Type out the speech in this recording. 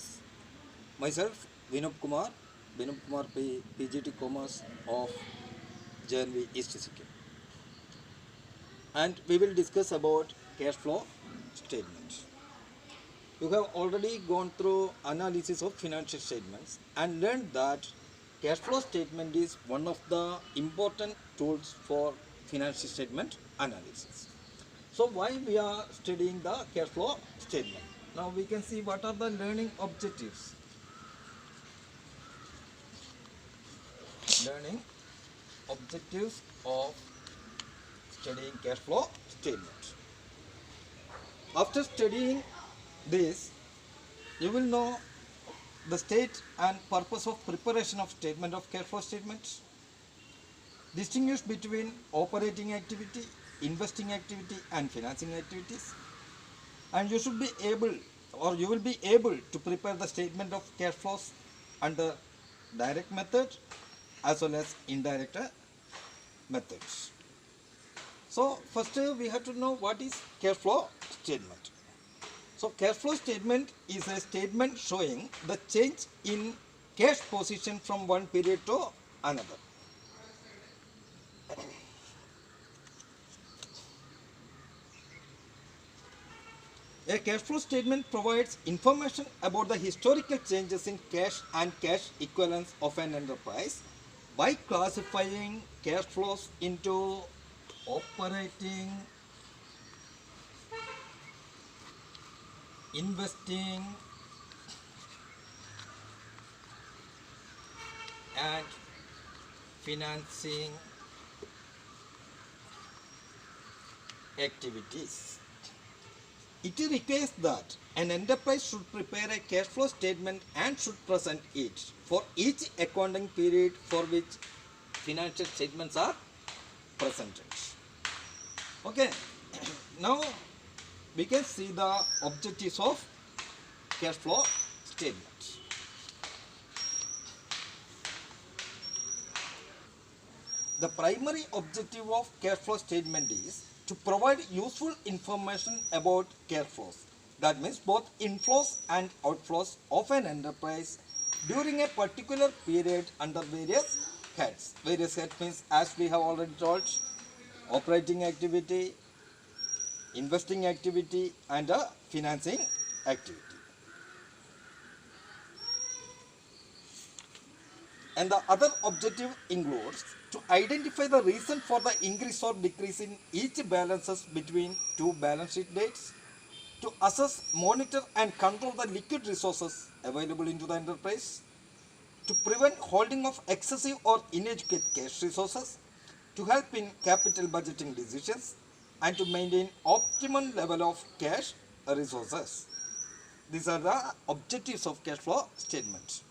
business. Myself, Vinod Kumar P, PGT Commerce of JNV East Sikkim. And we will discuss about cash flow statements. You have already gone through analysis of financial statements and learned that cash flow statement is one of the important tools for financial statement analysis. So why we are studying the cash flow statement? Now we can see what are the learning objectives. Learning objectives of studying cash flow statement. After studying this, you will know the state and purpose of preparation of statement of cash flow statements. Distinguish between operating activity, investing activity and financing activities. And you should be able or you will be able to prepare the statement of cash flows under direct method as well as indirect methods. So first we have to know what is cash flow statement. So cash flow statement is a statement showing the change in cash position from one period to another. A cash flow statement provides information about the historical changes in cash and cash equivalents of an enterprise by classifying cash flows into operating, investing and financing activities. It requires that an enterprise should prepare a cash flow statement and should present it for each accounting period for which financial statements are presented. Okay, now we can see the objectives of cash flow statement. The primary objective of cash flow statement is to provide useful information about cash flows. That means both inflows and outflows of an enterprise during a particular period under various heads. Various heads means, as we have already told, operating activity, investing activity and financing activity. And the other objective includes to identify the reason for the increase or decrease in each balances between two balance sheet dates, to assess, monitor and control the liquid resources available into the enterprise, to prevent holding of excessive or inadequate cash resources, to help in capital budgeting decisions and to maintain optimum level of cash resources. These are the objectives of cash flow statement.